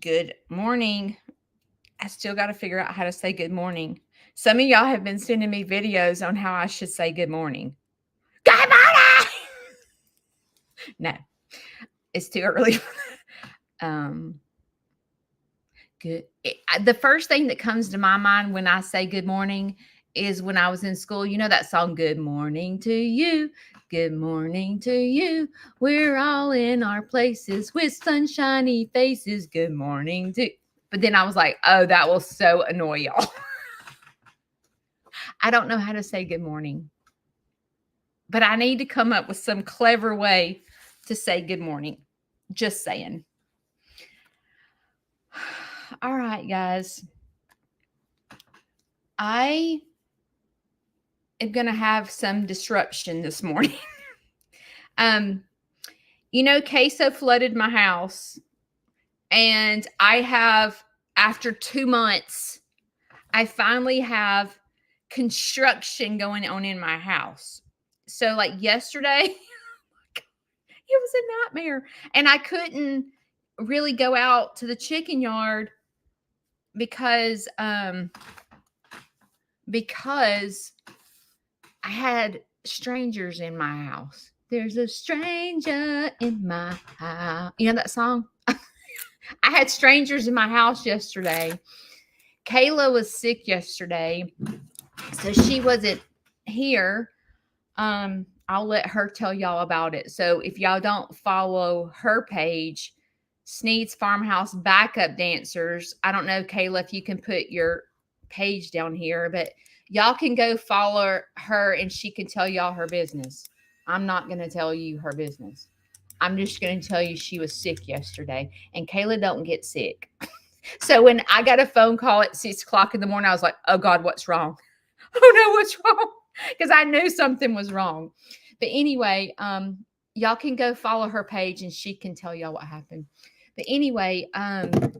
Good morning. I still got to figure out how to say good morning. Some of y'all have been sending me videos on how I should say good morning. Good morning. No, it's too early. um, the first thing that comes to my mind when I say good morning is when I was in school. You know that song, Good Morning to You. Good morning to you. We're all in our places with sunshiny faces. Good morning to. But then I was like, oh, that will so annoy y'all. I don't know how to say good morning, but I need to come up with some clever way to say good morning. Just saying. All right, guys. I am going to have some disruption this morning. um, Queso flooded my house, and I have, after 2 months, I finally have construction going on in my house. So, like yesterday, it was a nightmare, and I couldn't really go out to the chicken yard because I had strangers in my house. There's a stranger in my house. You know that song? I had strangers in my house yesterday. Kayla was sick yesterday, so she wasn't here. I'll let her tell y'all about it. So if y'all don't follow her page, Sneed's Farmhouse Backup Dancers. I don't know, Kayla, if you can put your page down here, but y'all can go follow her and she can tell y'all her business. I'm not going to tell you her business. I'm just going to tell you she was sick yesterday, and Kayla don't get sick. So when I got a phone call at 6:00 in the morning, I was like, oh God, what's wrong? Oh no, what's wrong? Because I knew something was wrong. But anyway, y'all can go follow her page and she can tell y'all what happened. But anyway,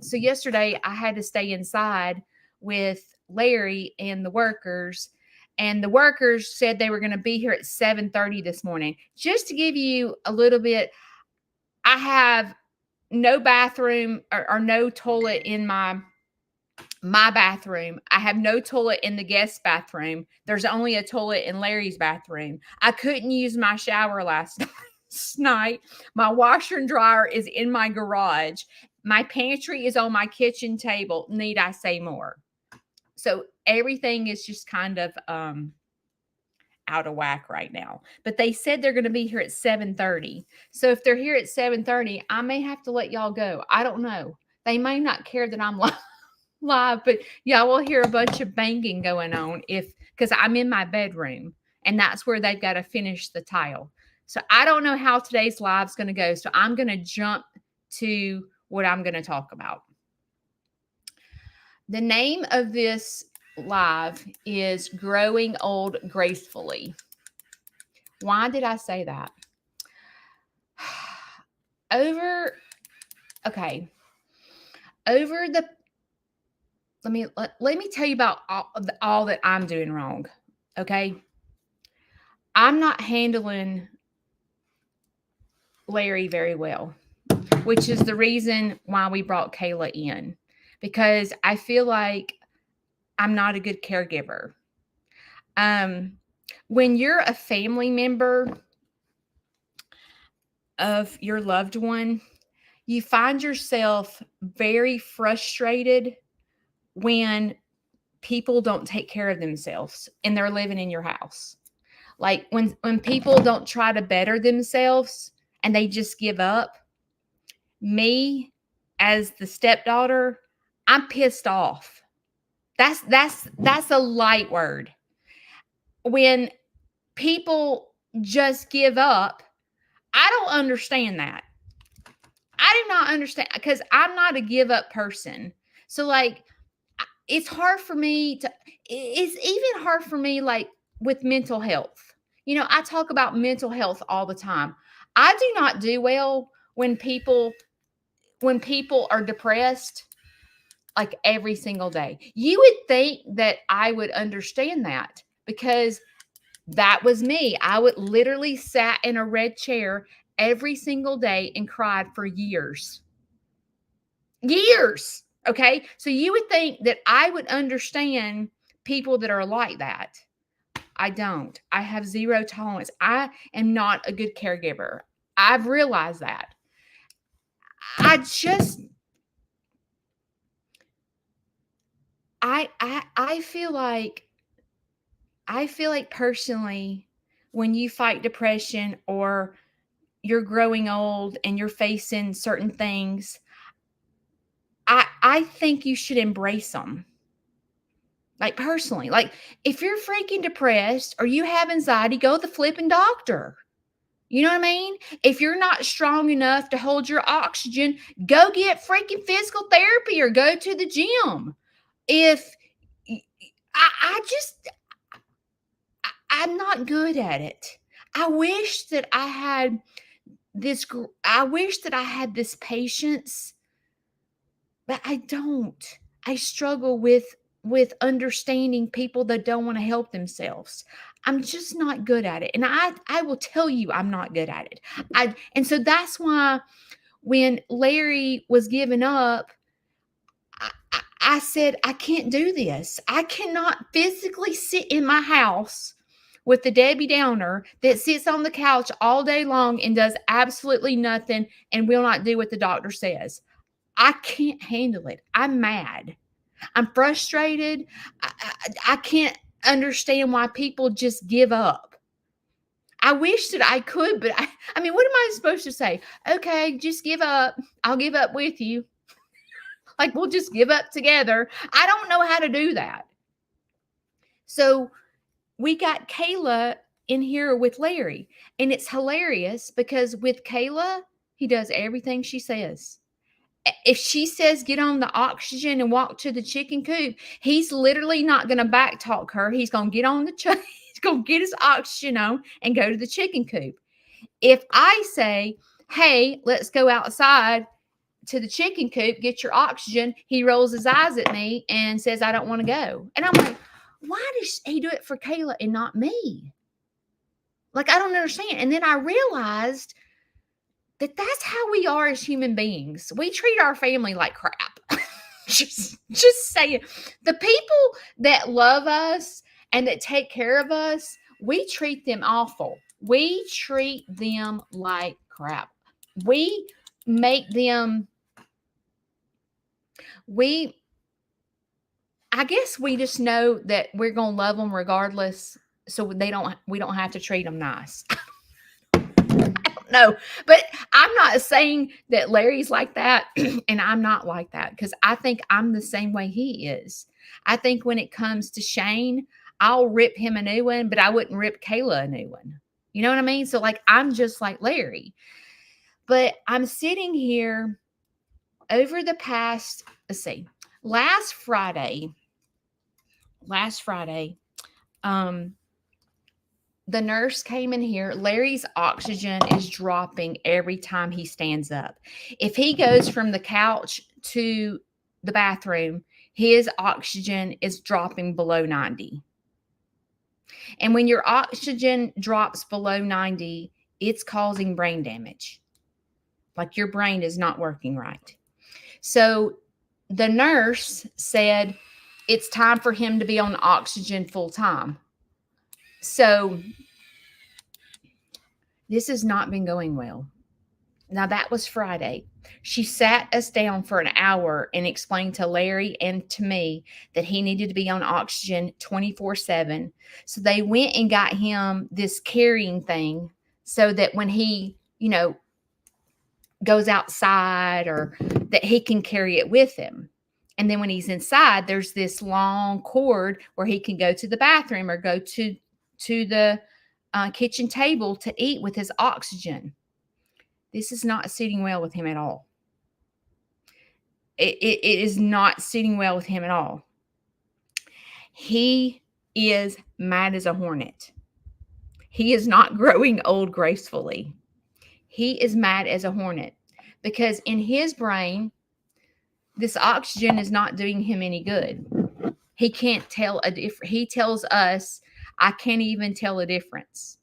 so yesterday I had to stay inside with Larry and the workers. And the workers said they were going to be here at 7:30 this morning. Just to give you a little bit, I have no bathroom or no toilet in my bathroom. I have no toilet in the guest bathroom. There's only a toilet in Larry's bathroom. I couldn't use my shower last night. My washer and dryer is in my garage. My pantry is on my kitchen table. Need I say more? So everything is just kind of out of whack right now. But they said they're going to be here at 7:30. So if they're here at 7:30, I may have to let y'all go. I don't know. They may not care that I'm live, but y'all will hear a bunch of banging going on because I'm in my bedroom and that's where they've got to finish the tile. So I don't know how today's live is going to go. So I'm going to jump to what I'm going to talk about. The name of this live is Growing Old Gracefully. Why did I say that? Over the let me tell you about all that I'm doing wrong. Okay. I'm not handling Larry very well, which is the reason why we brought Kayla in, because I feel like I'm not a good caregiver. When you're a family member of your loved one, you find yourself very frustrated when people don't take care of themselves and they're living in your house. Like when people don't try to better themselves and they just give up. Me, as the stepdaughter, I'm pissed off. That's a light word. When people just give up, I don't understand that. I do not understand, because I'm not a give up person. So like, it's hard for me it's even hard for me, like with mental health. I talk about mental health all the time. I do not do well when people are depressed, like every single day. You would think that I would understand that, because that was me. I would literally sat in a red chair every single day and cried for years. Years. Okay. So you would think that I would understand people that are like that. I don't. I have zero tolerance. I am not a good caregiver. I've realized that. I just I feel like personally, when you fight depression or you're growing old and you're facing certain things, I think you should embrace them. Like personally, like if you're freaking depressed or you have anxiety, go to the flipping doctor. You know what I mean? If you're not strong enough to hold your oxygen, go get freaking physical therapy or go to the gym. If I just I'm not good at it. I wish that I had I wish that I had this patience, but I don't. I struggle with understanding people that don't want to help themselves. I'm just not good at it. And I will tell you I'm not good at it. And so that's why when Larry was giving up, I said, I can't do this. I cannot physically sit in my house with the Debbie Downer that sits on the couch all day long and does absolutely nothing and will not do what the doctor says. I can't handle it. I'm mad. I'm frustrated. I can't understand why people just give up. I wish that I could, but I mean, what am I supposed to say? Okay, just give up. I'll give up with you. Like, we'll just give up together. I don't know how to do that. So we got Kayla in here with Larry, and it's hilarious because with Kayla, he does everything she says. If she says get on the oxygen and walk to the chicken coop, he's literally not going to back talk her. He's going to get on the he's going to get his oxygen on and go to the chicken coop. If I say, hey, let's go outside to the chicken coop, get your oxygen, he rolls his eyes at me and says, I don't want to go. And I'm like, why does he do it for Kayla and not me? Like, I don't understand. And then I realized that that's how we are as human beings. We treat our family like crap. just saying. The people that love us and that take care of us, we treat them awful. We treat them like crap. We make them I guess we just know that we're going to love them regardless, so we don't have to treat them nice. No, but I'm not saying that Larry's like that and I'm not like that, because I think I'm the same way he is. I think when it comes to Shane, I'll rip him a new one, but I wouldn't rip Kayla a new one. You know what I mean? So like, I'm just like Larry. But I'm sitting here over the past, let's see, last Friday, the nurse came in here. Larry's oxygen is dropping every time he stands up. If he goes from the couch to the bathroom, his oxygen is dropping below 90. And when your oxygen drops below 90, it's causing brain damage. Like, your brain is not working right. So the nurse said it's time for him to be on oxygen full time. So this has not been going well. Now, that was Friday. She sat us down for an hour and explained to Larry and to me that he needed to be on oxygen 24/7. So they went and got him this carrying thing so that when he, goes outside, or that he can carry it with him. And then when he's inside, there's this long cord where he can go to the bathroom or go to the kitchen table to eat with his oxygen. This is not sitting well with him at all. It is not sitting well with him at all. He is mad as a hornet. He is not growing old gracefully. He is mad as a hornet because in his brain, this oxygen is not doing him any good. He can't tell a difference. He tells us, I can't even tell a difference.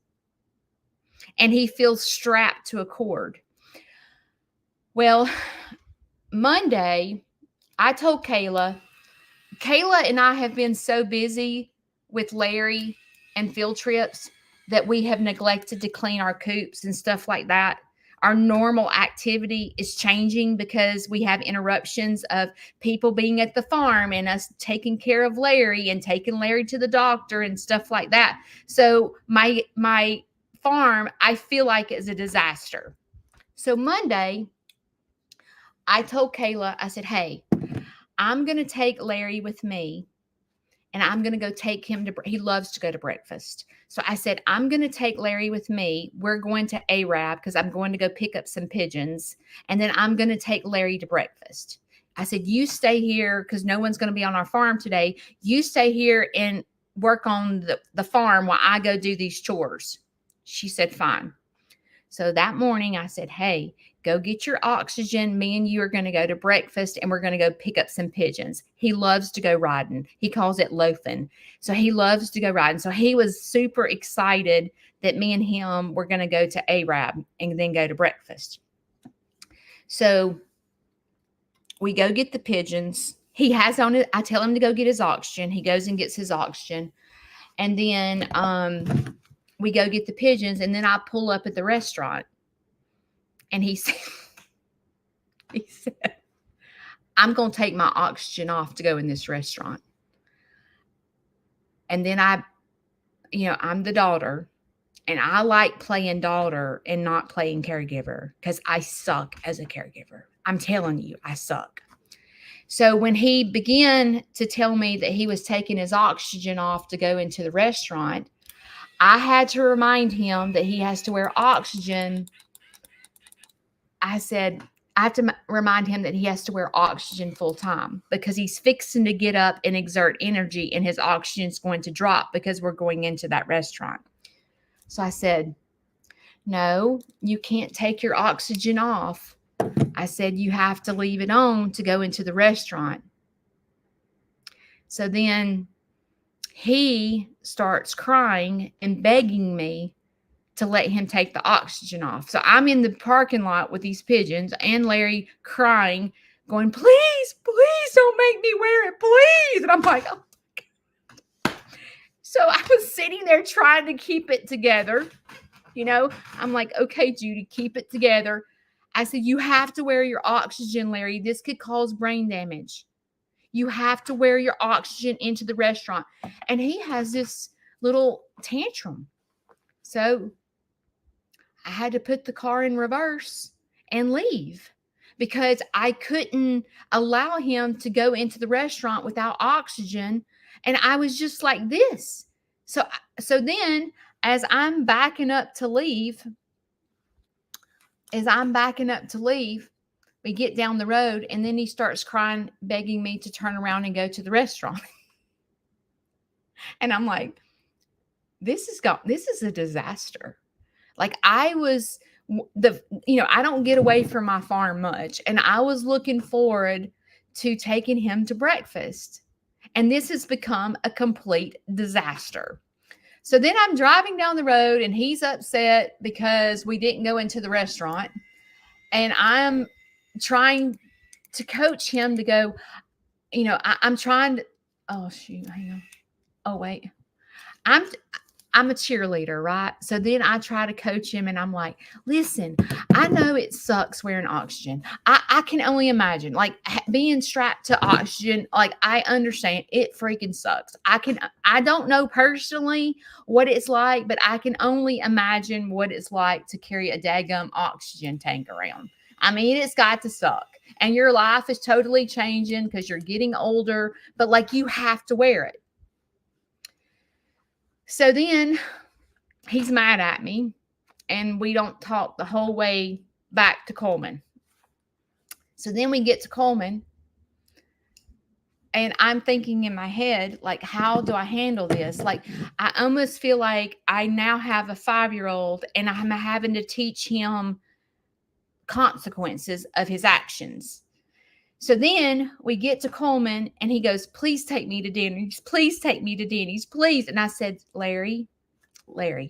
And he feels strapped to a cord. Well, Monday, I told Kayla and I have been so busy with Larry and field trips that we have neglected to clean our coops and stuff like that. Our normal activity is changing because we have interruptions of people being at the farm and us taking care of Larry and taking Larry to the doctor and stuff like that. So my farm, I feel like, is a disaster. So Monday, I told Kayla, I said, hey, I'm going to take Larry with me and I'm going to go take him to, he loves to go to breakfast. So I said, I'm going to take Larry with me. We're going to Arab because I'm going to go pick up some pigeons. And then I'm going to take Larry to breakfast. I said, you stay here because no one's going to be on our farm today. You stay here and work on the farm while I go do these chores. She said, fine. So that morning I said, hey, go get your oxygen. Me and you are going to go to breakfast and we're going to go pick up some pigeons. He loves to go riding. He calls it loafing. So he loves to go riding. So he was super excited that me and him were going to go to Arab and then go to breakfast. So we go get the pigeons. He has on it. I tell him to go get his oxygen. He goes and gets his oxygen. And then we go get the pigeons, and then I pull up at the restaurant, and he said, I'm going to take my oxygen off to go in this restaurant. And then I'm the daughter, and I like playing daughter and not playing caregiver because I suck as a caregiver. I'm telling you, I suck. So when he began to tell me that he was taking his oxygen off to go into the restaurant, I had to remind him that he has to wear oxygen. I said, I have to remind him that he has to wear oxygen full time because he's fixing to get up and exert energy and his oxygen is going to drop because we're going into that restaurant. So I said, no, you can't take your oxygen off. I said, you have to leave it on to go into the restaurant. So then he starts crying and begging me to let him take the oxygen off. So I'm in the parking lot with these pigeons and Larry crying, going, please, please don't make me wear it, please. And I'm like, oh my God. So I was sitting there trying to keep it together. I'm like, okay, Judy, keep it together. I said, you have to wear your oxygen, Larry. This could cause brain damage. You have to wear your oxygen into the restaurant. And he has this little tantrum. So I had to put the car in reverse and leave because I couldn't allow him to go into the restaurant without oxygen. And I was just like this. So then as I'm backing up to leave, we get down the road and then he starts crying, begging me to turn around and go to the restaurant. And I'm like, this is a disaster. Like I don't get away from my farm much. And I was looking forward to taking him to breakfast. And this has become a complete disaster. So then I'm driving down the road and he's upset because we didn't go into the restaurant. And I'm trying to coach him to go, I'm trying to, oh shoot, hang on. Oh, wait. I'm a cheerleader, right? So then I try to coach him and I'm like, listen, I know it sucks wearing oxygen. I can only imagine like being strapped to oxygen. Like I understand it freaking sucks. I don't know personally what it's like, but I can only imagine what it's like to carry a daggum oxygen tank around. I mean, it's got to suck. And your life is totally changing because you're getting older, but like you have to wear it. So then he's mad at me and we don't talk the whole way back to Coleman. So then we get to Coleman and I'm thinking in my head, like, how do I handle this? Like, I almost feel like I now have a 5-year-old and I'm having to teach him consequences of his actions. So then we get to Coleman and he goes, please take me to Denny's. Please take me to Denny's, please. And I said, Larry, we're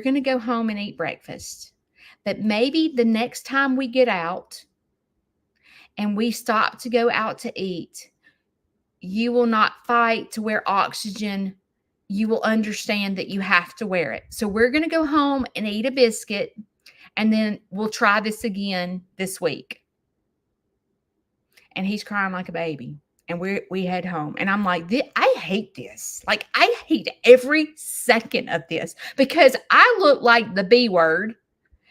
going to go home and eat breakfast. But maybe the next time we get out and we stop to go out to eat, you will not fight to wear oxygen. You will understand that you have to wear it. So we're going to go home and eat a biscuit, and then we'll try this again this week. And he's crying like a baby. And we head home. And I'm like, I hate this. Like, I hate every second of this because I look like the B word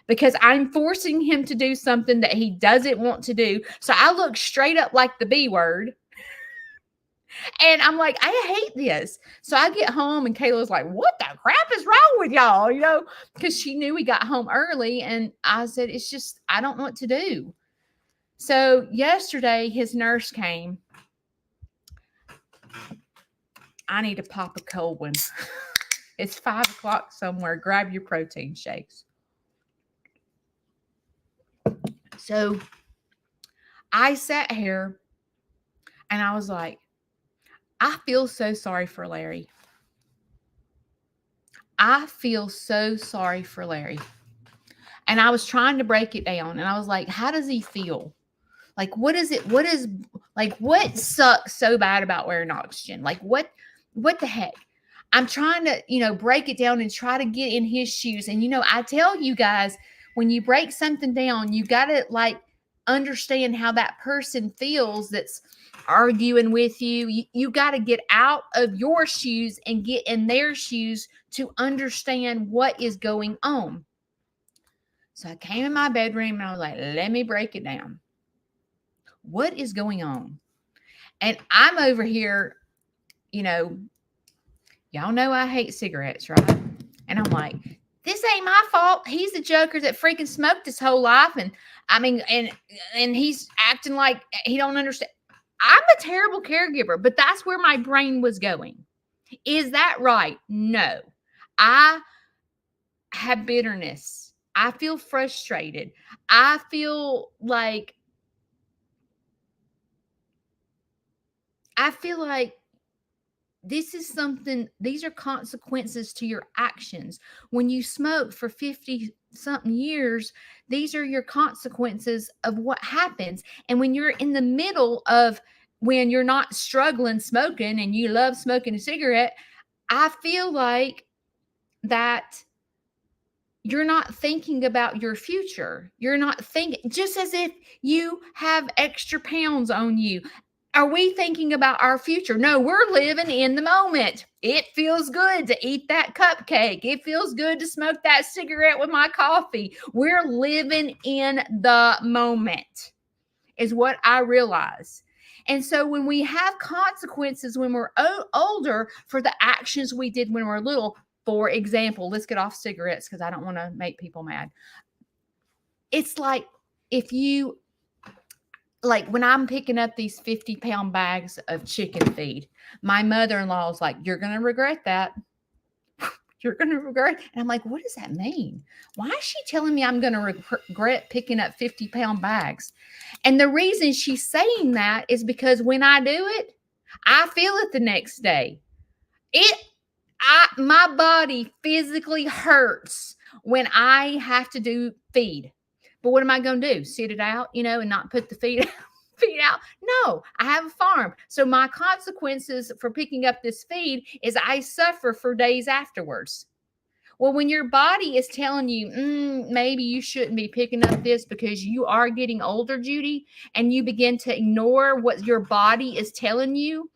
because I'm forcing him to do something that he doesn't want to do. So I look straight up like the B word. And I'm like, I hate this. So I get home and Kayla's like, what the crap is wrong with y'all? You know, because she knew we got home early. And I said, it's just, I don't know what to do. So yesterday his nurse came. I need to pop a cold one. It's 5 o'clock somewhere. Grab your protein shakes. So I sat here and I was like, I feel so sorry for Larry. I feel so sorry for Larry. And I was trying to break it down. And I was like, how does he feel? Like, what sucks so bad about wearing oxygen? Like, what the heck? I'm trying to, break it down and try to get in his shoes. And, I tell you guys, when you break something down, you got to understand how that person feels that's arguing with you. You got to get out of your shoes and get in their shoes to understand what is going on. So I came in my bedroom and I was like, let me break it down. What is going on? And I'm over here, y'all know I hate cigarettes, right? And I'm like, this ain't my fault. He's the joker that freaking smoked his whole life. And I mean, and he's acting like he don't understand. I'm a terrible caregiver, but that's where my brain was going. Is that right? No. I have bitterness. I feel frustrated. I feel like these are consequences to your actions. When you smoke for 50 something years, these are your consequences of what happens. And when you're in the middle of when you're not struggling smoking and you love smoking a cigarette, I feel like that you're not thinking about your future. You're not thinking, just as if you have extra pounds on you. Are we thinking about our future? No, we're living in the moment. It feels good to eat that cupcake. It feels good to smoke that cigarette with my coffee. We're living in the moment, is what I realize. And so when we have consequences when we're older for the actions we did when we were little, for example, let's get off cigarettes because I don't want to make people mad. It's like when I'm picking up these 50-pound bags of chicken feed, my mother-in-law is like, you're going to regret that. You're going to regret. And I'm like, what does that mean? Why is she telling me I'm going to regret picking up 50-pound bags? And the reason she's saying that is because when I do it, I feel it the next day. My body physically hurts when I have to do feed. But what am I going to do? Sit it out, and not put the feed out? No, I have a farm. So my consequences for picking up this feed is I suffer for days afterwards. Well, when your body is telling you, maybe you shouldn't be picking up this because you are getting older, Judy, and you begin to ignore what your body is telling you,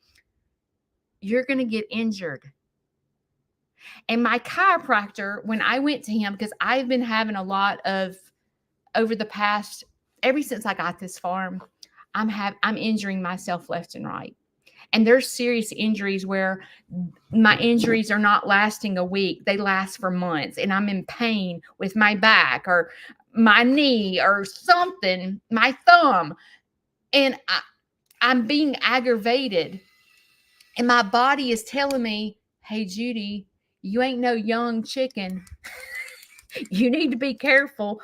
you're going to get injured. And my chiropractor, when I went to him, because I've been having a lot of, over the past, ever since I got this farm, I'm injuring myself left and right. And there's serious injuries where my injuries are not lasting a week. They last for months. And I'm in pain with my back or my knee or something, my thumb. And I'm being aggravated. And my body is telling me, hey, Judy, you ain't no young chicken. You need to be careful,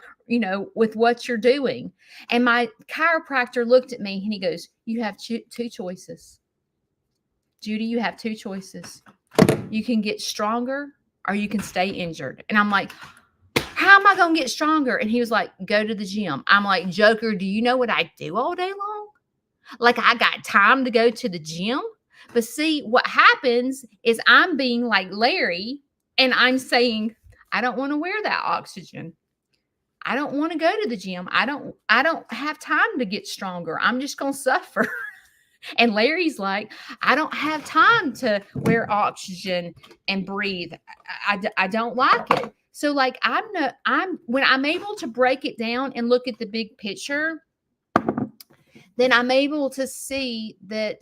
with what you're doing. And my chiropractor looked at me and he goes, you have two choices. Judy, you have two choices. You can get stronger or you can stay injured. And I'm like, How am I going to get stronger? And he was like, go to the gym. I'm like, Joker, do you know what I do all day long? Like, I got time to go to the gym. But see, what happens is I'm being like Larry and I'm saying, I don't want to wear that oxygen. I don't want to go to the gym. I don't have time to get stronger. I'm just going to suffer. And Larry's like, I don't have time to wear oxygen and breathe. I don't like it. So like when I'm able to break it down and look at the big picture, then I'm able to see that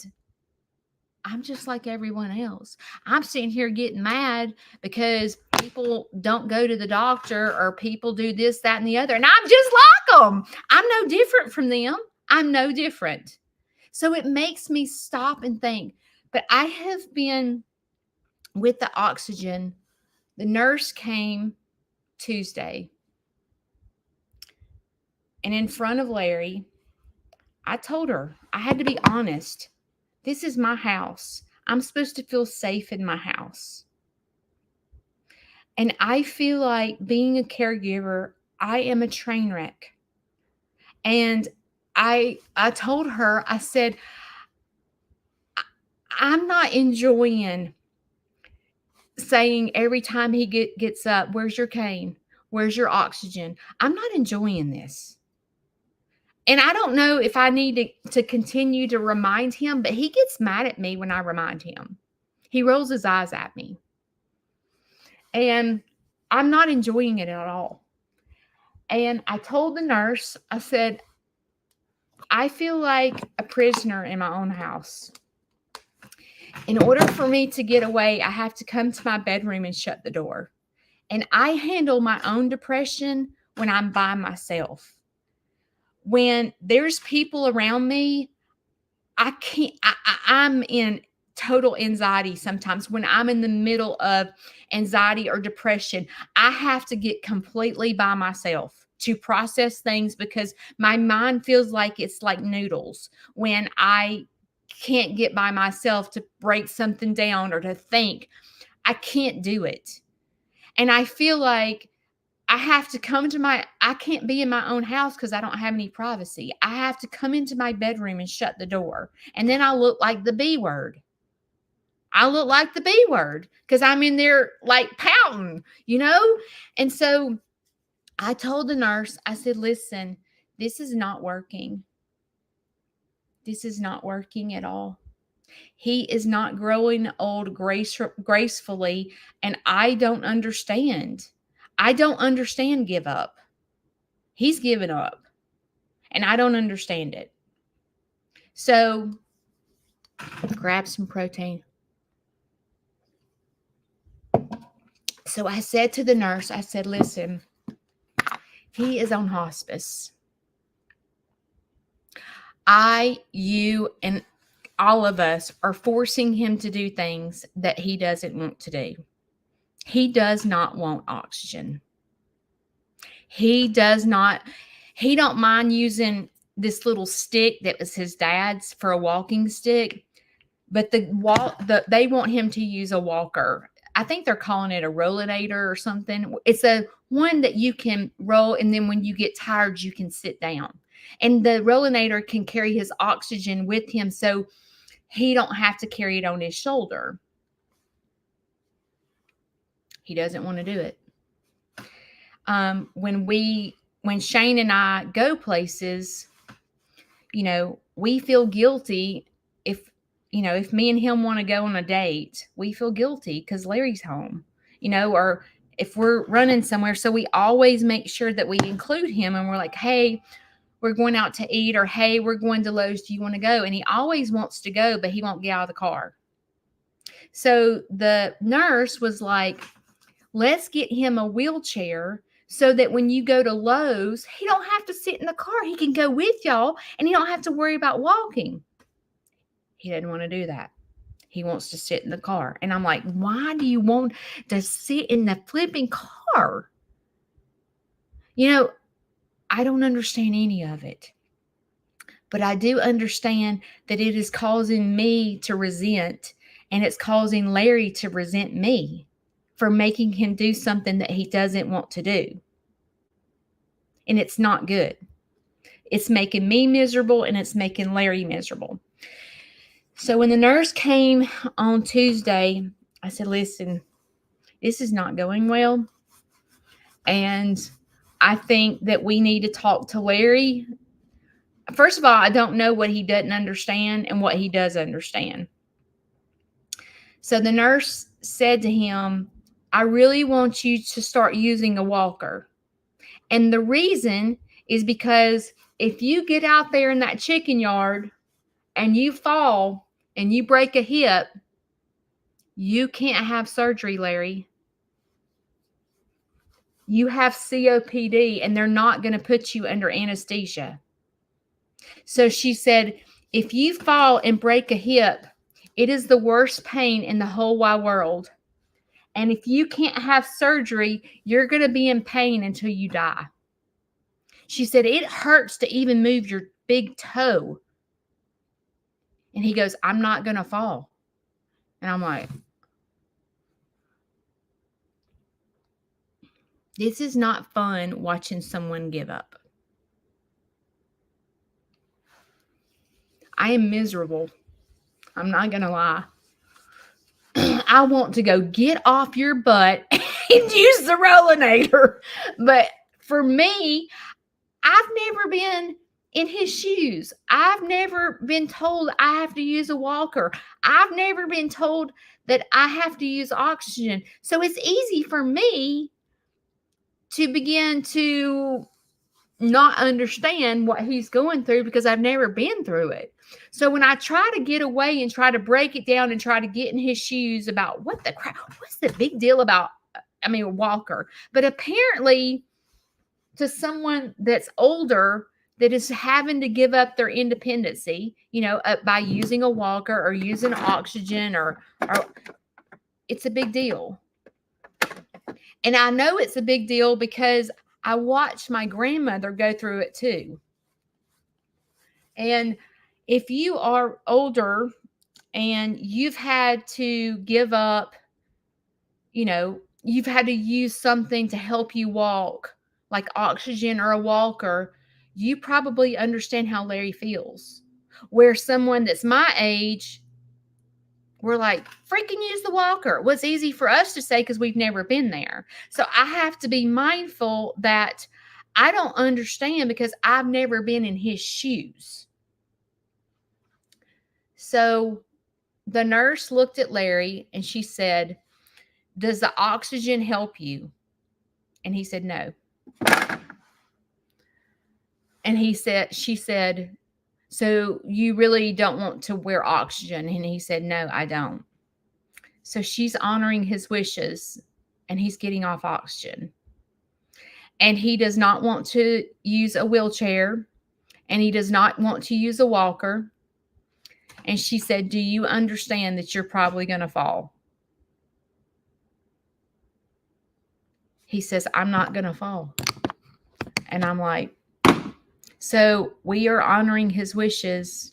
I'm just like everyone else. I'm sitting here getting mad because people don't go to the doctor or people do this, that, and the other. And I'm just like them. I'm no different from them. I'm no different. So it makes me stop and think. But I have been with the oxygen. The nurse came Tuesday. And in front of Larry, I told her, I had to be honest. This is my house. I'm supposed to feel safe in my house. And I feel like being a caregiver, I am a train wreck. And I told her, I said, I'm not enjoying saying every time he gets up, where's your cane? Where's your oxygen? I'm not enjoying this. And I don't know if I need to continue to remind him, but he gets mad at me when I remind him. He rolls his eyes at me. And I'm not enjoying it at all. And I told the nurse, I said, I feel like a prisoner in my own house. In order for me to get away, I have to come to my bedroom and shut the door. And I handle my own depression when I'm by myself. When there's people around me, I can't, I'm in total anxiety sometimes. When I'm in the middle of anxiety or depression, I have to get completely by myself to process things because my mind feels like it's like noodles when I can't get by myself to break something down or to think. I can't do it. And I feel like I have to I can't be in my own house because I don't have any privacy. I have to come into my bedroom and shut the door. And then I look like the B word. I look like the B word because I'm in there like pouting, And so I told the nurse, I said, listen, this is not working. This is not working at all. He is not growing old gracefully, and I don't understand. I don't understand give up. He's given up, and I don't understand it. So grab some protein. So I said to the nurse, I said, listen, he is on hospice. You, and all of us are forcing him to do things that he doesn't want to do. He does not want oxygen. He don't mind using this little stick that was his dad's for a walking stick, but they want him to use a walker. I think they're calling it a rollinator or something. It's a one that you can roll, and then when you get tired, you can sit down. And the rollinator can carry his oxygen with him, so he don't have to carry it on his shoulder. He doesn't want to do it. When Shane and I go places, we feel guilty if me and him want to go on a date, we feel guilty because Larry's home, or if we're running somewhere. So we always make sure that we include him, and we're like, hey, we're going out to eat, or hey, we're going to Lowe's. Do you want to go? And he always wants to go, but he won't get out of the car. So the nurse was like, let's get him a wheelchair so that when you go to Lowe's, he don't have to sit in the car. He can go with y'all, and he don't have to worry about walking. He doesn't want to do that. He wants to sit in the car. And I'm like, why do you want to sit in the flipping car? I don't understand any of it. But I do understand that it is causing me to resent, and it's causing Larry to resent me for making him do something that he doesn't want to do. and it's not good. It's making me miserable, and it's making Larry miserable. So when the nurse came on Tuesday, I said, listen, this is not going well. And I think that we need to talk to Larry. First of all, I don't know what he doesn't understand and what he does understand. So the nurse said to him, I really want you to start using a walker. And the reason is because if you get out there in that chicken yard and you fall and you break a hip, you can't have surgery, Larry. You have COPD and they're not going to put you under anesthesia. So she said, if you fall and break a hip, it is the worst pain in the whole wide world. And if you can't have surgery, you're going to be in pain until you die. She said, it hurts to even move your big toe. And he goes, I'm not going to fall. And I'm like, this is not fun watching someone give up. I am miserable. I'm not going to lie. I want to go get off your butt and use the Rollinator. But for me, I've never been in his shoes. I've never been told I have to use a walker. I've never been told that I have to use oxygen. So it's easy for me to begin to not understand what he's going through because I've never been through it. So when I try to get away and try to break it down and try to get in his shoes about what the crap, what's the big deal about, a walker? But apparently to someone that's older that is having to give up their independency, by using a walker or using oxygen or it's a big deal. And I know it's a big deal because I watched my grandmother go through it too. And if you are older and you've had to give up, you've had to use something to help you walk, like oxygen or a walker, you probably understand how Larry feels. Where someone that's my age, we're like, freaking use the walker. Well, it's easy for us to say because we've never been there. So I have to be mindful that I don't understand because I've never been in his shoes. So the nurse looked at Larry and she said, does the oxygen help you? And he said, no. And she said, so you really don't want to wear oxygen? And he said, no, I don't. So she's honoring his wishes and he's getting off oxygen. And he does not want to use a wheelchair and he does not want to use a walker. And she said, do you understand that you're probably going to fall? He says, I'm not going to fall. And I'm like, so we are honoring his wishes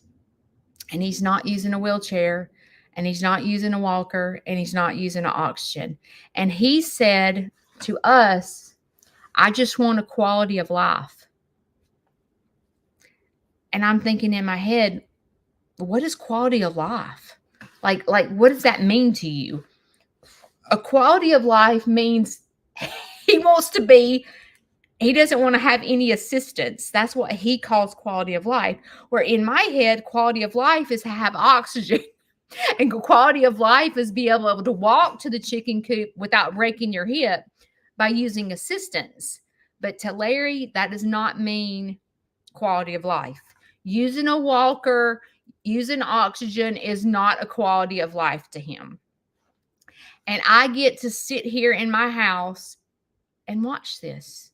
and he's not using a wheelchair and he's not using a walker and he's not using an oxygen. And he said to us, I just want a quality of life. And I'm thinking in my head, what is quality of life? Like what does that mean to you? A quality of life means he doesn't want to have any assistance. That's what he calls quality of life. Where in my head, quality of life is to have oxygen. And quality of life is be able to walk to the chicken coop without breaking your hip by using assistance. But to Larry, that does not mean quality of life. Using a walker, using oxygen is not a quality of life to him. And I get to sit here in my house and watch this.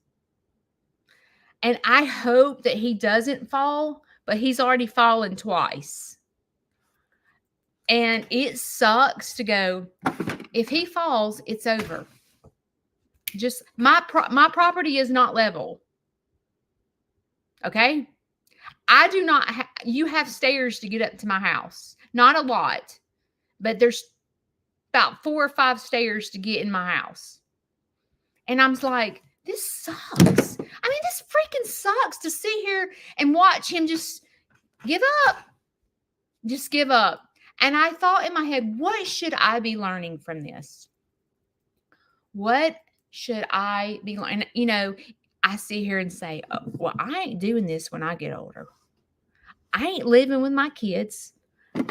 And I hope that he doesn't fall, but he's already fallen twice. And it sucks to go, if he falls, it's over. Just my property is not level. Okay? I do not you have stairs to get up to my house. Not a lot, but there's about 4 or 5 stairs to get in my house. And I'm like, this sucks. This freaking there and watch him just give up. Just give up. And I thought in my head, what should I be learning from this? What should I be learning? I sit here and say, oh, well, I ain't doing this when I get older. I ain't living with my kids.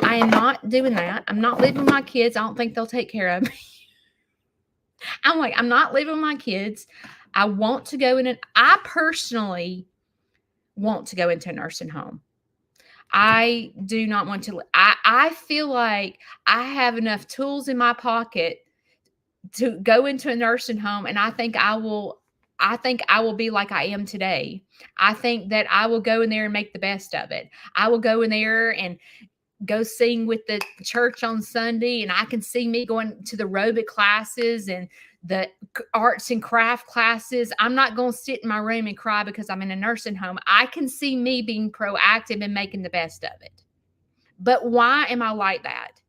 I am not doing that. I'm not living with my kids. I don't think they'll take care of me. I'm like, I'm not living with my kids. I want to go in I personally want to go into a nursing home. I do not want to. I feel like I have enough tools in my pocket to go into a nursing home, and I think I will be like I am today. I think that I will go in there and make the best of it. I will go in there and go sing with the church on Sunday, and I can see me going to the aerobic classes and the arts and craft classes. I'm not going to sit in my room and cry because I'm in a nursing home. I can see me being proactive and making the best of it. But why am I like that?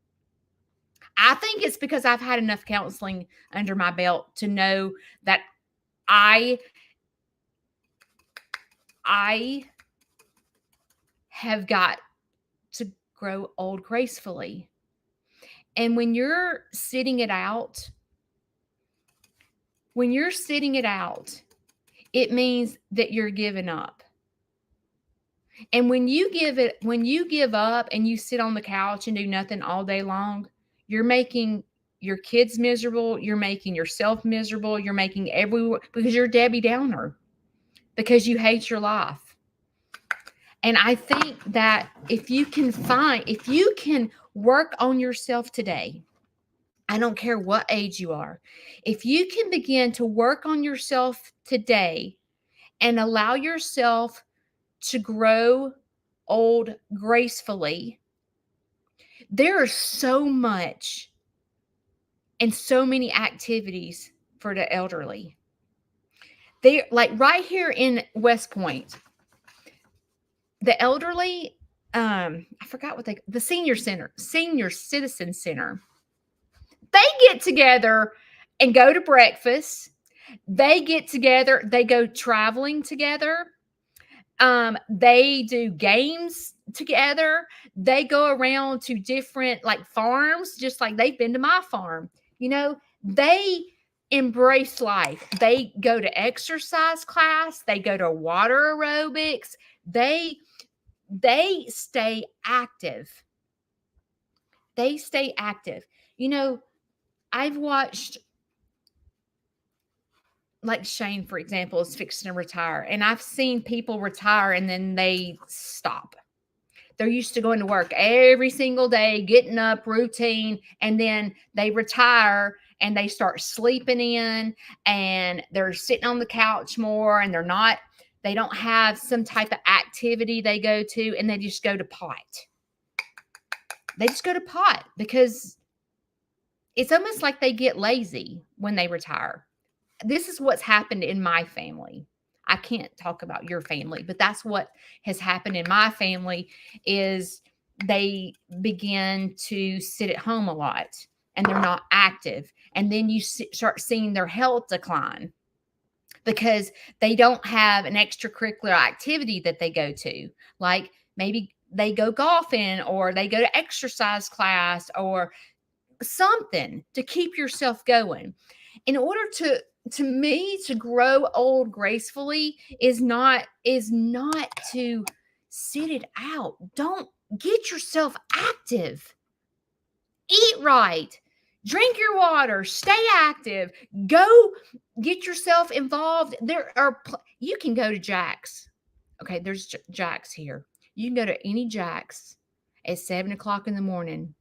I think it's because I've had enough counseling under my belt to know that I have got to grow old gracefully. And when you're sitting it out, it means that you're giving up. And when you give up and you sit on the couch and do nothing all day long, you're making your kids miserable, you're making yourself miserable, you're making everyone, because you're Debbie Downer, because you hate your life. And I think that if you can work on yourself today, I don't care what age you are, if you can begin to work on yourself today and allow yourself to grow old gracefully, there is so much and so many activities for the elderly. They like right here in West Point, the elderly, I forgot what the senior citizen center, they get together and go to breakfast. They get together, they go traveling together. They do games together. They go around to different farms, just like they've been to my farm. They embrace life. They go to exercise class. They go to water aerobics. They stay active. They stay active. I've watched, like Shane, for example, is fixing to retire. And I've seen people retire and then they stop. They're used to going to work every single day, getting up, routine, and then they retire and they start sleeping in and they're sitting on the couch more, and they don't have some type of activity they go to, and they just go to pot. They just go to pot because it's almost like they get lazy when they retire. This is what's happened in my family. I can't talk about your family, but that's what has happened in my family is they begin to sit at home a lot and they're not active. And then you start seeing their health decline because they don't have an extracurricular activity that they go to. Like maybe they go golfing or they go to exercise class or something to keep yourself going. In order to me, to grow old gracefully is not to sit it out. Don't get yourself active. Eat right. Drink your water. Stay active. Go get yourself involved. You can go to Jack's. Okay, there's Jack's here. You can go to any Jack's at 7:00 in the morning,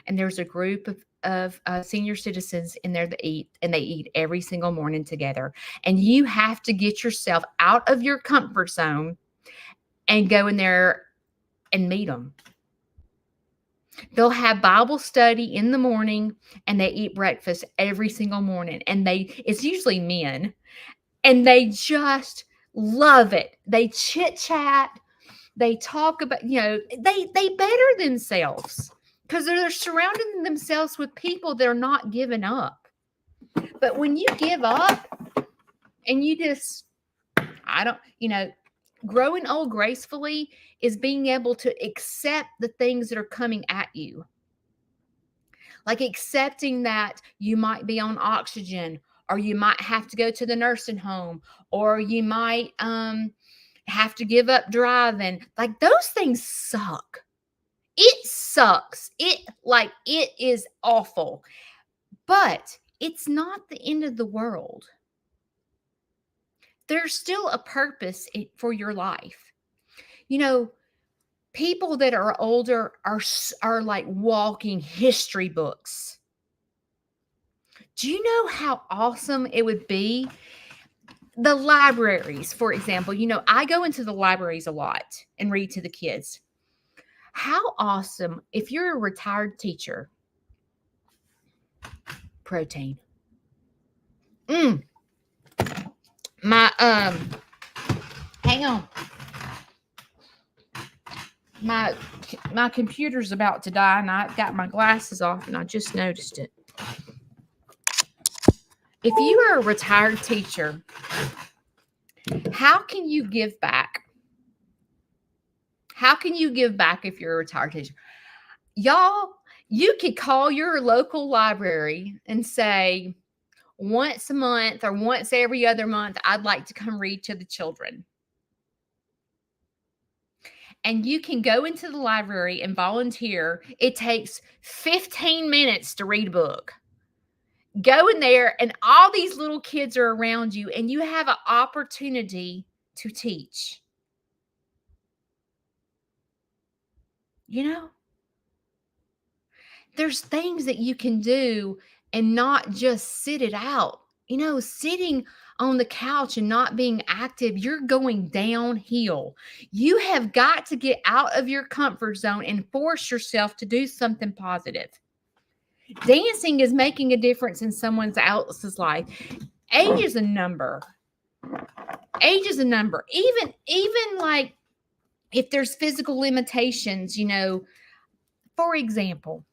and there's a group of senior citizens in there that eat, and they eat every single morning together. And you have to get yourself out of your comfort zone and go in there and meet them. They'll have Bible study in the morning, and they eat breakfast every single morning. And it's usually men, and they just love it. They chit chat. They talk about, they better themselves because they're surrounding themselves with people that are not giving up. But when you give up and you just, Growing old gracefully is being able to accept the things that are coming at you. Like accepting that you might be on oxygen, or you might have to go to the nursing home, or you might have to give up driving. Like those things suck. It sucks. It is awful. But it's not the end of the world. There's still a purpose for your life. You know, people that are older are like walking history books. Do you know how awesome it would be? The libraries, for example, I go into the libraries a lot and read to the kids. How awesome if you're a retired teacher. Protein. My hang on. My computer's about to die, and I've got my glasses off, and I just noticed it. If you are a retired teacher, how can you give back? How can you give back if you're a retired teacher? Y'all, you could call your local library and say, once a month or once every other month, I'd like to come read to the children. And you can go into the library and volunteer. It takes 15 minutes to read a book. Go in there, and all these little kids are around you, and you have an opportunity to teach. There's things that you can do and not just sit it out. Sitting on the couch and not being active, you're going downhill. You have got to get out of your comfort zone and force yourself to do something positive. Dancing is making a difference in someone else's life. Age is a number. Age is a number. Even like if there's physical limitations, for example,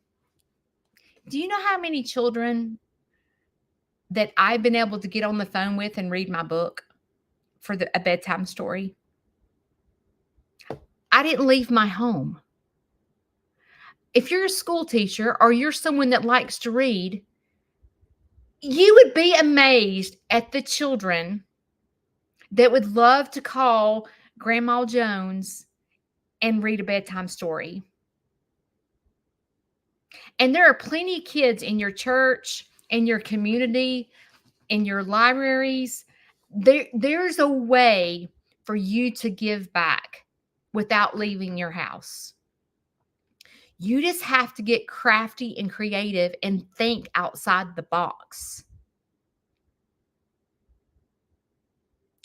do you know how many children that I've been able to get on the phone with and read my book for a bedtime story? I didn't leave my home. If you're a school teacher or you're someone that likes to read, you would be amazed at the children that would love to call Grandma Jones and read a bedtime story. And there are plenty of kids in your church, in your community, in your libraries. There's a way for you to give back without leaving your house. You just have to get crafty and creative and think outside the box.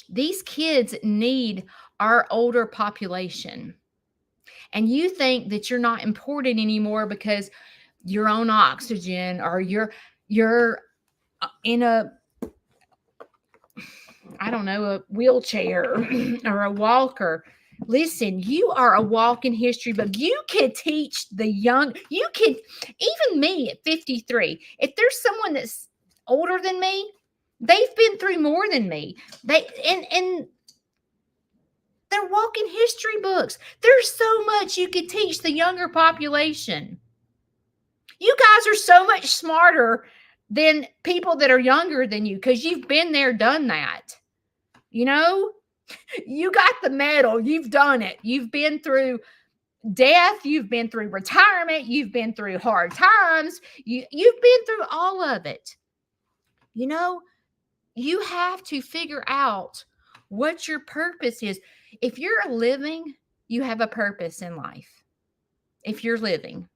These kids need our older population. And you think that you're not important anymore because you're on oxygen, or you're in a wheelchair or a walker. Listen, you are a walking history book. You could teach the young. Even me at 53, if there's someone that's older than me, they've been through more than me. And they're walking history books. There's so much you could teach the younger population. You guys are so much smarter than people that are younger than you because you've been there, done that. You got the medal. You've done it. You've been through death. You've been through retirement. You've been through hard times. You've been through all of it. You have to figure out what your purpose is. If you're living, you have a purpose in life. If you're living.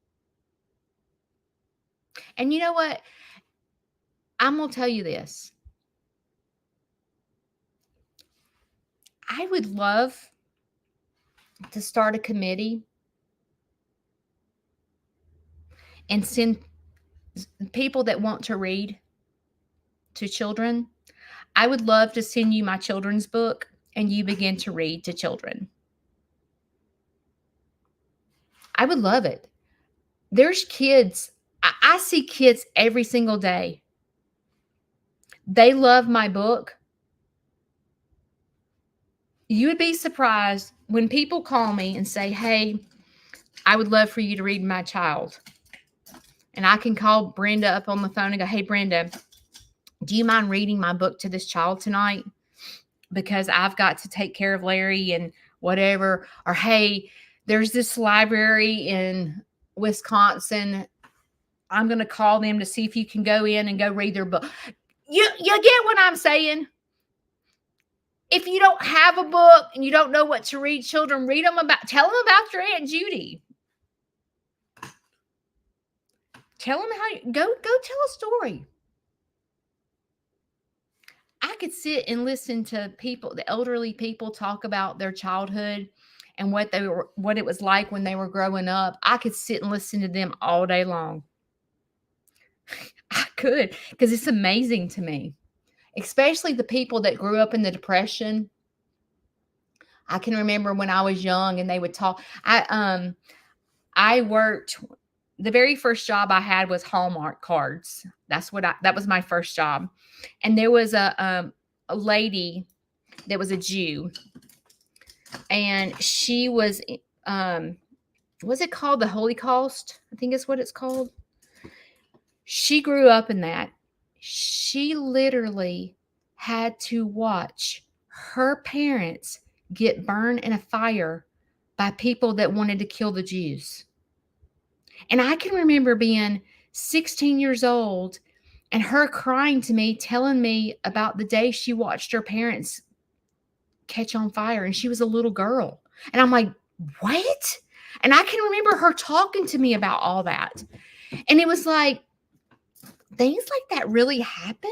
And you know what? I'm going to tell you this. I would love to start a committee and send people that want to read to children. I would love to send you my children's book and you begin to read to children. I would love it. There's kids. I see kids every single day. They love my book. You would be surprised when people call me and say, hey, I would love for you to read my child. And I can call Brenda up on the phone and go, hey, Brenda, do you mind reading my book to this child tonight? Because I've got to take care of Larry and whatever. Or, hey, there's this library in Wisconsin. I'm going to call them to see if you can go in and go read their book. You get what I'm saying? If you don't have a book and you don't know what to read children, tell them about your Aunt Judy. Tell them go tell a story. I could sit and listen to the elderly people talk about their childhood and what it was like when they were growing up. I could sit and listen to them all day long. I could, because it's amazing to me, especially the people that grew up in the Depression. I can remember when I was young and they would talk. I worked, the very first job I had was Hallmark cards. That was my first job. And there was a lady that was a Jew, and she was it called the Holocaust? I think is what it's called. She grew up in that. She literally had to watch her parents get burned in a fire by people that wanted to kill the Jews. And I can remember being 16 years old and her crying to me, telling me about the day she watched her parents catch on fire, and she was a little girl. And I'm like, what? And I can remember her talking to me about all that. And it was like, things like that really happen?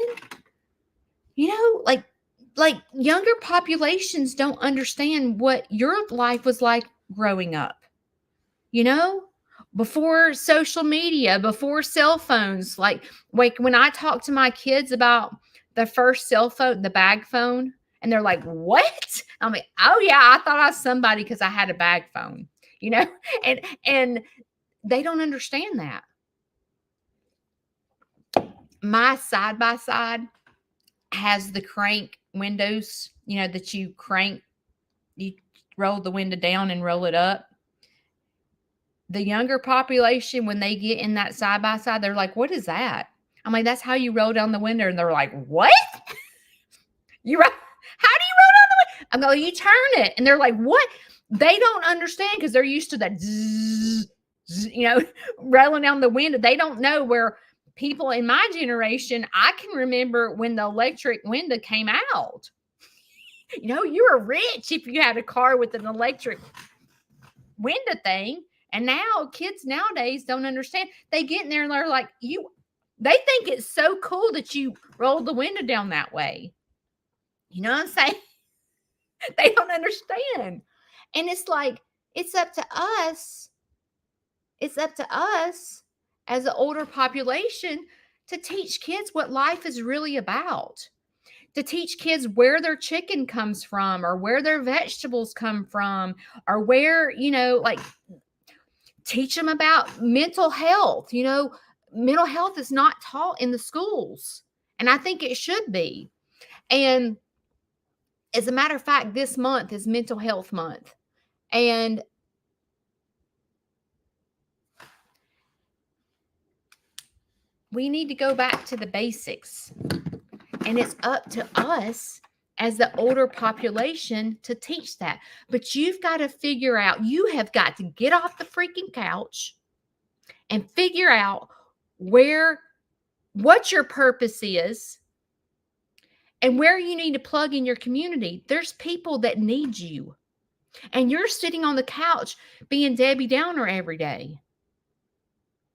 Like younger populations don't understand what your life was like growing up. Before social media, before cell phones. Like when I talk to my kids about the first cell phone, the bag phone, and they're like, what? I'm like, oh yeah, I thought I was somebody because I had a bag phone, and they don't understand that. My side-by-side has the crank windows, that you crank, you roll the window down and roll it up. The younger population, when they get in that side-by-side, they're like, what is that? I'm like, that's how you roll down the window. And they're like, what? How do you roll down the window? I'm like, you turn it. And they're like, what? They don't understand because they're used to that zzz, rolling down the window. They don't know where people in my generation, I can remember when the electric window came out. You were rich if you had a car with an electric window thing. And now kids nowadays don't understand. They get in there and they're like, they think it's so cool that you roll the window down that way. You know what I'm saying? They don't understand. And it's like, it's up to us. It's up to us as an older population to teach kids what life is really about. To teach kids where their chicken comes from, or where their vegetables come from, or where, teach them about mental health. Mental health is not taught in the schools, and I think it should be. And as a matter of fact, this month is Mental Health Month. And we need to go back to the basics. And it's up to us as the older population to teach that. But you've got to figure out, you have got to get off the freaking couch and figure out what your purpose is and where you need to plug in your community. There's people that need you. And you're sitting on the couch being Debbie Downer every day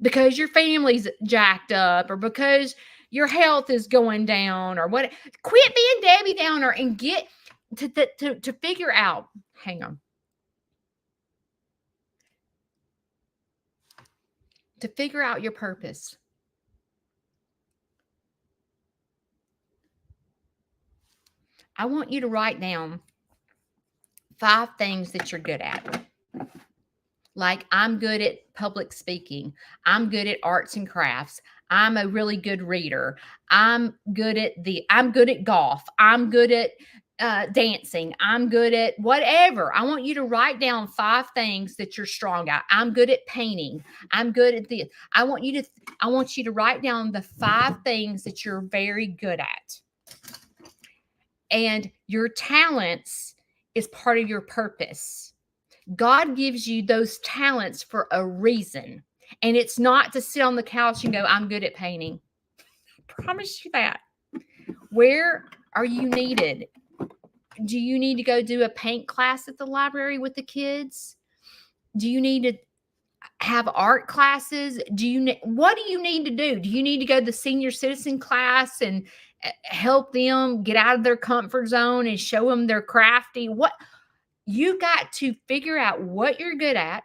because your family's jacked up, or because your health is going down, or what. Quit being Debbie Downer and get to figure out. Hang on. To figure out your purpose. I want you to write down 5 things that you're good at. Like, I'm good at public speaking. I'm good at arts and crafts. I'm a really good reader. I'm good at golf. I'm good at dancing. I'm good at whatever. I want you to write down 5 things that you're strong at. I'm good at painting. I'm good at this. I want you to write down the 5 things that you're very good at. And your talents is part of your purpose. God gives you those talents for a reason. And it's not to sit on the couch and go, I'm good at painting. I promise you that. Where are you needed? Do you need to go do a paint class at the library with the kids? Do you need to have art classes? What do you need to do? Do you need to go to the senior citizen class and help them get out of their comfort zone and show them their crafty? What you got to figure out what you're good at,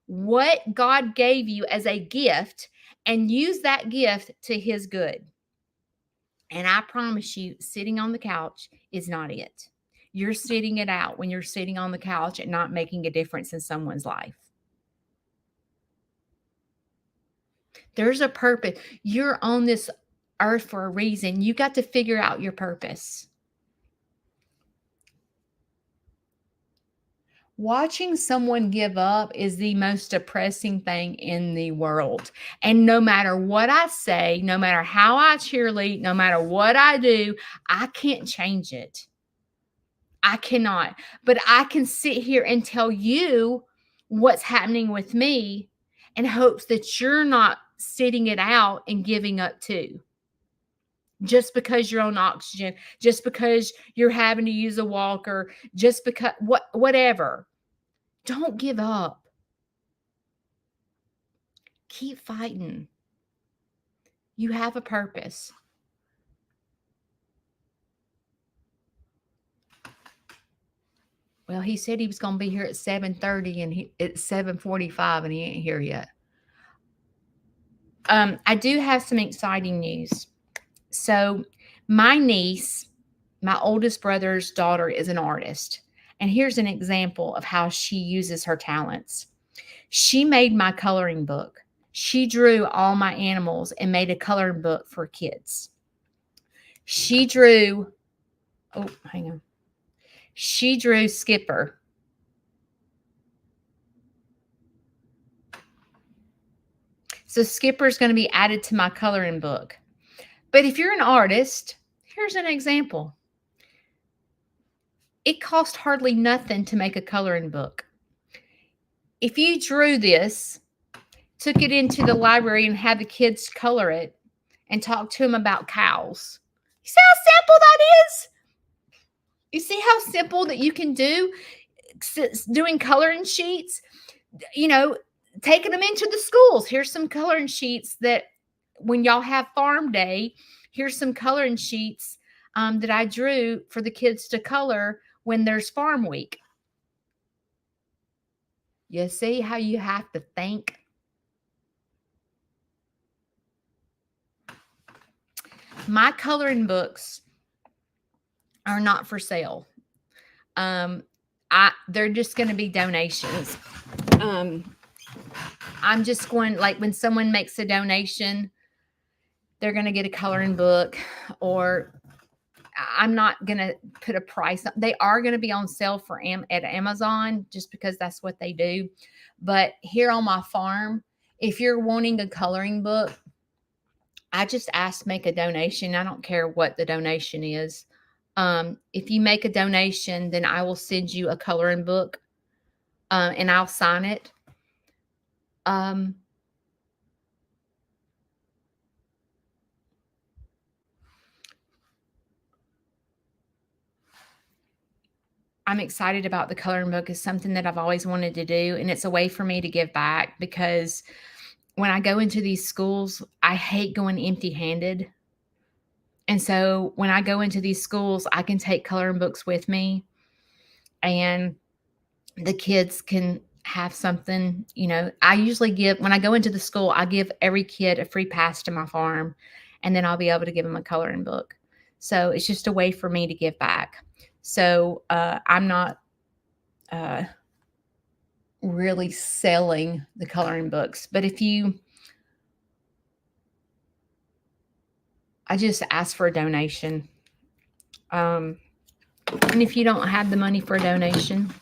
what God gave you as a gift, and use that gift to his good. And I promise you, sitting on the couch is not it. You're sitting it out when you're sitting on the couch and not making a difference in someone's life. There's a purpose. You're on this earth for a reason. You got to figure out your purpose. Watching someone give up is the most depressing thing in the world. And no matter what I say, no matter how I cheerlead, no matter what I do, I can't change it. I cannot. But I can sit here and tell you what's happening with me in hopes that you're not sitting it out and giving up too. Just because you're on oxygen, just because you're having to use a walker, just because whatever. Don't give up. Keep fighting. You have a purpose. Well, he said he was going to be here at 7:30 and it's 7:45 and he ain't here yet. I do have some exciting news. So my niece, my oldest brother's daughter, is an artist. And here's an example of how she uses her talents. She made my coloring book. She drew all my animals and made a coloring book for kids. She drew Skipper. So Skipper's going to be added to my coloring book. But if you're an artist, here's an example. It cost hardly nothing to make a coloring book. If you drew this, took it into the library and had the kids color it and talk to them about cows, you see how simple that is? You see how simple that you can do doing coloring sheets? You know, taking them into the schools. Here's some coloring sheets that when y'all have farm day, here's some coloring sheets that I drew for the kids to color when there's farm week. You see how you have to think? My coloring books are not for sale. They're just going to be donations. I'm just going, like, when someone makes a donation, they're going to get a coloring book, or I'm not going to put a price. They are going to be on sale at Amazon just because that's what they do. But here on my farm, if you're wanting a coloring book, I just ask to make a donation. I don't care what the donation is. If you make a donation, then I will send you a coloring book, and I'll sign it. I'm excited about the coloring book. It's something that I've always wanted to do, and it's a way for me to give back, because when I go into these schools, I hate going empty-handed. And so when I go into these schools, I can take coloring books with me, and the kids can have something. I usually when I go into the school, I give every kid a free pass to my farm, and then I'll be able to give them a coloring book. So it's just a way for me to give back. So I'm not really selling the coloring books, but I just ask for a donation. And if you don't have the money for a donation,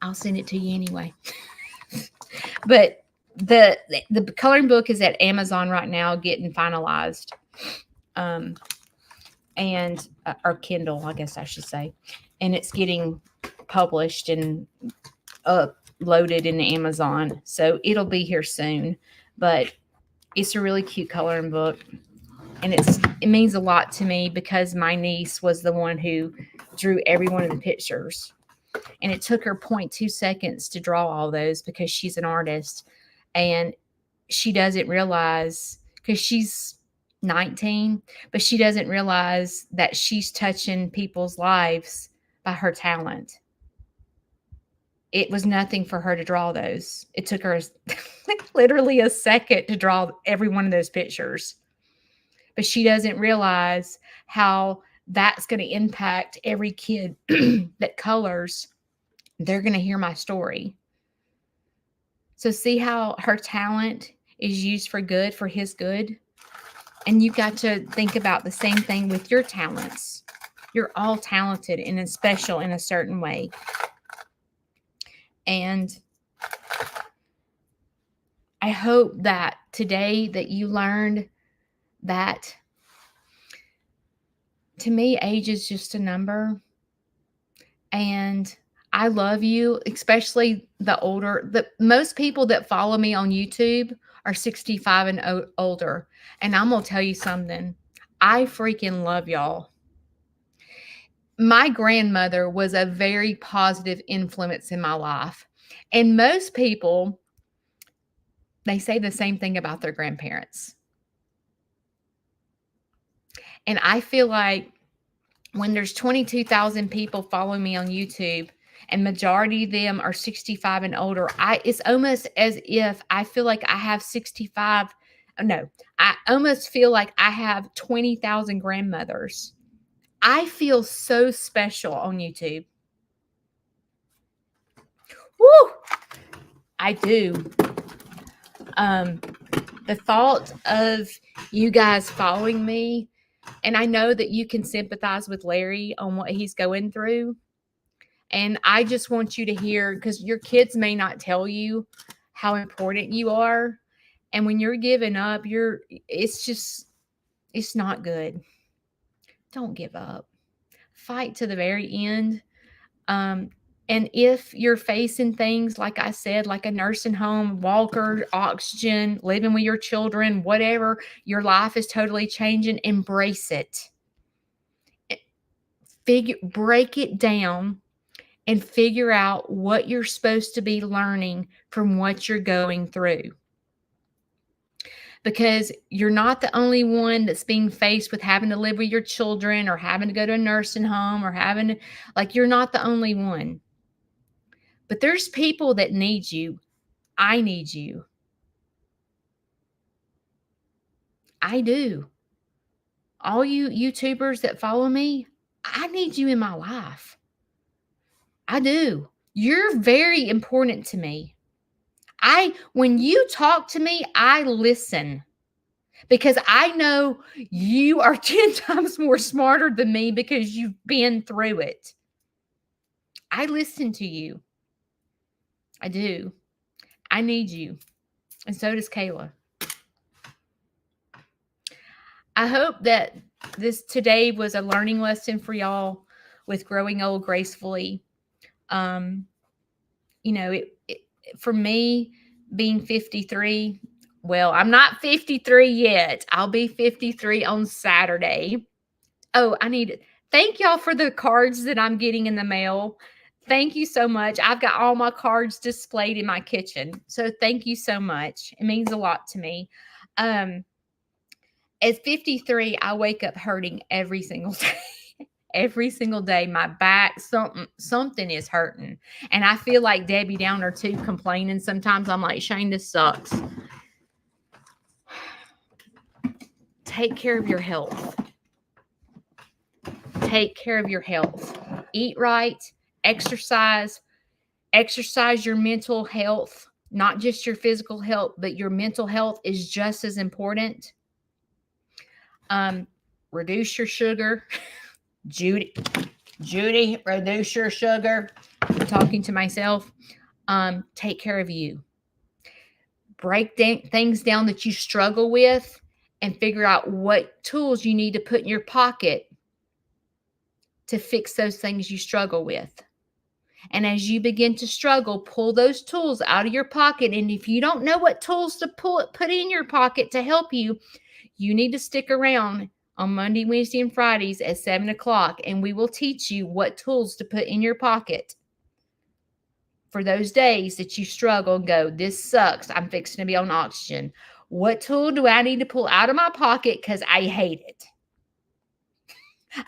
I'll send it to you anyway. But the coloring book is at Amazon right now, getting finalized, and or Kindle, I guess I should say, and it's getting published and uploaded in Amazon, so it'll be here soon. But it's a really cute coloring book, and it means a lot to me because my niece was the one who drew every one of the pictures, and it took her 0.2 seconds to draw all those because she's an artist, and she doesn't realize, because she's 19, but she doesn't realize that she's touching people's lives by her talent. It was nothing for her to draw those. It took her literally a second to draw every one of those pictures. But she doesn't realize how that's going to impact every kid that colors. They're going to hear my story. So see how her talent is used for good, for his good? And you got to think about the same thing with your talents. You're all talented and special in a certain way. And I hope that today that you learned that, to me, age is just a number. And I love you, especially most people that follow me on YouTube are 65 and older. And I'm going to tell you something. I freaking love y'all. My grandmother was a very positive influence in my life. And most people, they say the same thing about their grandparents. And I feel like when there's 22,000 people following me on YouTube, and majority of them are 65 and older, it's almost as if I feel like I have 65. No, I almost feel like I have 20,000 grandmothers. I feel so special on YouTube. Woo! I do. The thought of you guys following me, and I know that you can sympathize with Larry on what he's going through. And I just want you to hear, because your kids may not tell you how important you are. And when you're giving up, it's not good. Don't give up. Fight to the very end. And if you're facing things, like I said, like a nursing home, walker, oxygen, living with your children, whatever, your life is totally changing, embrace it. Break it down and figure out what you're supposed to be learning from what you're going through. Because you're not the only one that's being faced with having to live with your children or having to go to a nursing home or you're not the only one. But there's people that need you. I need you. I do. All you YouTubers that follow me, I need you in my life. I do. You're very important to me. When you talk to me, I listen, because I know you are 10 times more smarter than me because you've been through it. I listen to you. I do. I need you. And so does Kayla. I hope that today was a learning lesson for y'all with growing old gracefully. For me, being 53, well, I'm not 53 yet. I'll be 53 on Saturday. Oh, thank y'all for the cards that I'm getting in the mail. Thank you so much. I've got all my cards displayed in my kitchen. So thank you so much. It means a lot to me. At 53, I wake up hurting every single day. Every single day, my back, something is hurting. And I feel like Debbie Downer too, complaining. Sometimes I'm like, Shane, this sucks. Take care of your health. Take care of your health. Eat right. Exercise. Exercise your mental health. Not just your physical health, but your mental health is just as important. Reduce your sugar. Judy, Judy, reduce your sugar. I'm talking to myself. Take care of you. Break things down that you struggle with and figure out what tools you need to put in your pocket to fix those things you struggle with. And as you begin to struggle, pull those tools out of your pocket. And if you don't know what tools to put in your pocket to help you, you need to stick around on Monday, Wednesday, and Fridays at 7 o'clock, and we will teach you what tools to put in your pocket for those days that you struggle and go, this sucks. I'm fixing to be on oxygen. What tool do I need to pull out of my pocket because I hate it?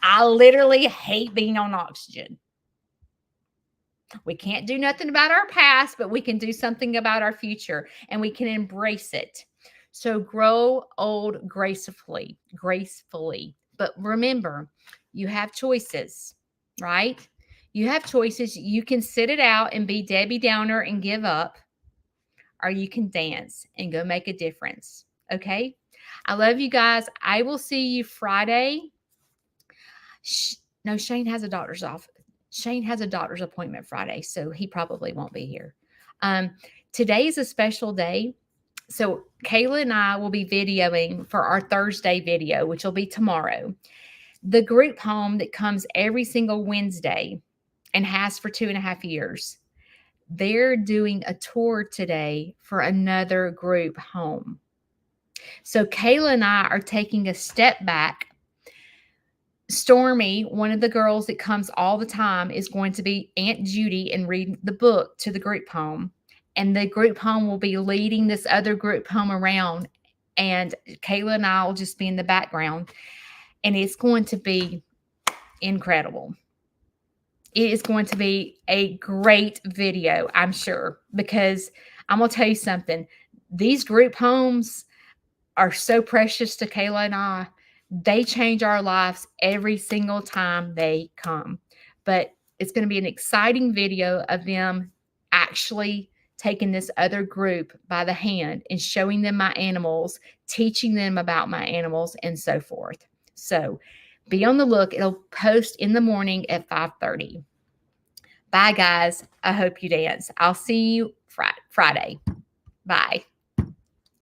I literally hate being on oxygen. We can't do nothing about our past, but we can do something about our future, and we can embrace it. So grow old gracefully. But remember, you have choices, right? You have choices. You can sit it out and be Debbie Downer and give up, or you can dance and go make a difference. Okay? I love you guys. I will see you Friday. No, Shane has a doctor's office. Shane has a doctor's appointment Friday, so he probably won't be here. Today is a special day. So Kayla and I will be videoing for our Thursday video, which will be tomorrow. The group home that comes every single Wednesday and has for 2.5 years. They're doing a tour today for another group home. So Kayla and I are taking a step back. Stormy, one of the girls that comes all the time, is going to be Aunt Judy and read the book to the group home. And the group home will be leading this other group home around. And Kayla and I will just be in the background. And it's going to be incredible. It is going to be a great video, I'm sure, because I'm going to tell you something. These group homes are so precious to Kayla and I. They change our lives every single time they come. But it's going to be an exciting video of them actually taking this other group by the hand and showing them my animals, teaching them about my animals, and so forth. So be on the look. It'll post in the morning at 5:30. Bye, guys. I hope you dance. I'll see you Friday. Bye.